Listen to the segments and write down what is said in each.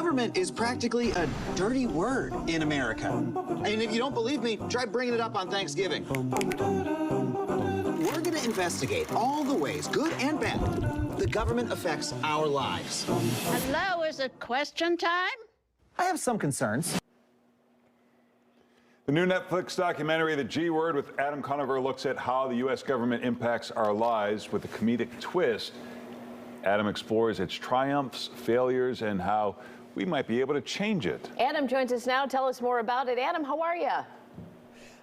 Government is practically a dirty word in America. And if you don't believe me, try bringing it up on Thanksgiving. We're going to investigate all the ways, good and bad, the government affects our lives. Hello, is it question time? I have some concerns. The new Netflix documentary, The G Word, with Adam Conover, looks at how the U.S. government impacts our lives with a comedic twist. Adam explores its triumphs, failures, and how we might be able to change it. Adam joins us now. Tell us more about it. Adam, how are you?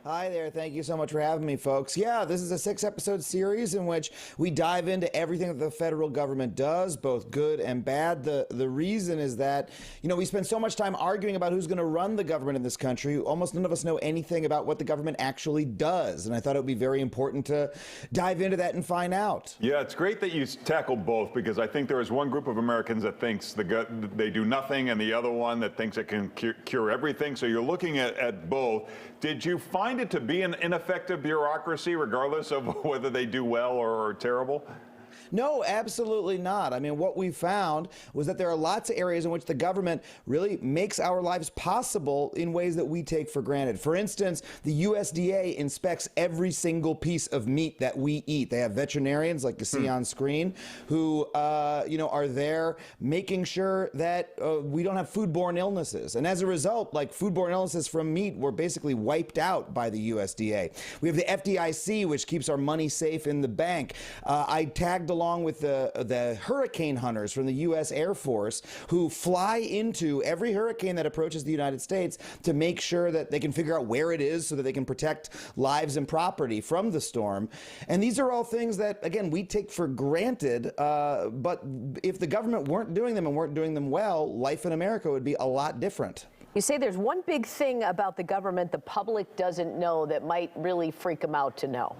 Hi there. Thank you so much for having me, folks. Yeah, this is a 6-episode series in which we dive into everything that the federal government does, both good and bad. The reason is that, you know, we spend so much time arguing about who's going to run the government in this country. Almost none of us know anything about what the government actually does. And I thought it would be very important to dive into that and find out. Yeah, it's great that you tackle both, because I think there is one group of Americans that thinks they do nothing, and the other one that thinks it can cure everything. So you're looking at both. Did you find it to be an ineffective bureaucracy, regardless of whether they do well or terrible? No, absolutely not. I mean, what we found was that there are lots of areas in which the government really makes our lives possible in ways that we take for granted. For instance, the USDA inspects every single piece of meat that we eat. They have veterinarians, like you see on screen, who are there making sure that we don't have foodborne illnesses. And as a result, like, foodborne illnesses from meat were basically wiped out by the USDA. We have the FDIC, which keeps our money safe in the bank. I tagged along with the hurricane hunters from the U.S. Air Force, who fly into every hurricane that approaches the United States to make sure that they can figure out where it is so that they can protect lives and property from the storm. And these are all things that, again, we take for granted, but if the government weren't doing them and weren't doing them well, life in America would be a lot different. You say there's one big thing about the government the public doesn't know that might really freak them out to know.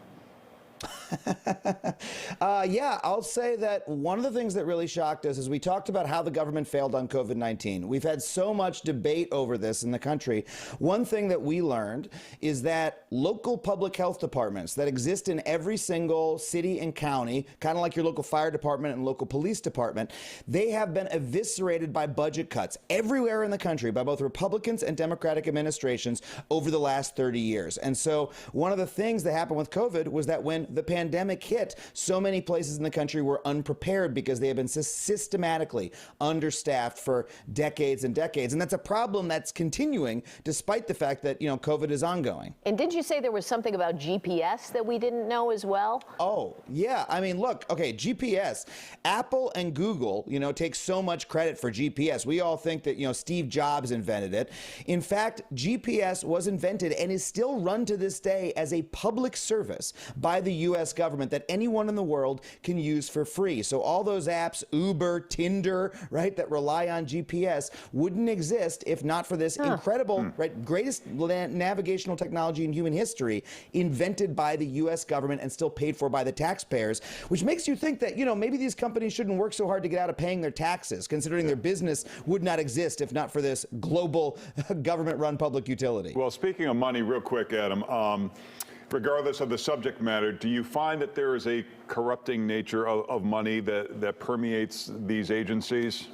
Yeah, I'll say that one of the things that really shocked us is we talked about how the government failed on COVID-19. We've had so much debate over this in the country. One thing that we learned is that local public health departments that exist in every single city and county, kind of like your local fire department and local police department, they have been eviscerated by budget cuts everywhere in the country by both Republicans and Democratic administrations over the last 30 years. And so one of the things that happened with COVID was that when the pandemic hit, so many places in the country were unprepared because they have been systematically understaffed for decades and decades. And that's a problem that's continuing despite the fact that, you know, COVID is ongoing. And did you say there was something about GPS that we didn't know as well? Oh, yeah. I mean, look, okay, GPS. Apple and Google, you know, take so much credit for GPS. We all think that, you know, Steve Jobs invented it. In fact, GPS was invented and is still run to this day as a public service by the U.S. government that anyone in the world can use for free. So all those apps, Uber, Tinder, right, that rely on GPS wouldn't exist if not for this incredible, right, greatest navigational technology in human history, invented by the U.S. government and still paid for by the taxpayers, which makes you think that, you know, maybe these companies shouldn't work so hard to get out of paying their taxes, considering their business would not exist if not for this global government-run public utility. Well, speaking of money, real quick, Adam, regardless of the subject matter, do you find that there is a corrupting nature of money that permeates these agencies?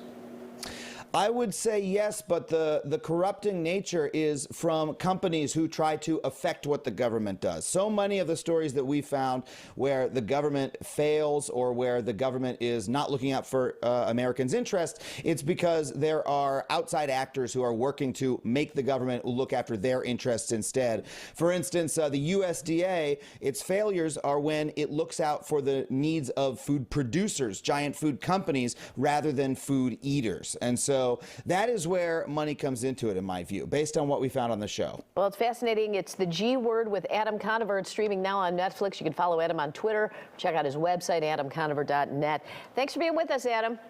I would say yes, but the corrupting nature is from companies who try to affect what the government does. So many of the stories that we found where the government fails or where the government is not looking out for Americans' interest, it's because there are outside actors who are working to make the government look after their interests instead. For instance, the USDA, its failures are when it looks out for the needs of food producers, giant food companies, rather than food eaters. And so that is where money comes into it, in my view, based on what we found on the show. Well, it's fascinating. It's The G Word with Adam Conover. It's streaming now on Netflix. You can follow Adam on Twitter. Check out his website, adamconover.net. Thanks for being with us, Adam.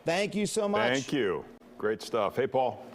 Thank you so much. Thank you. Great stuff. Hey, Paul.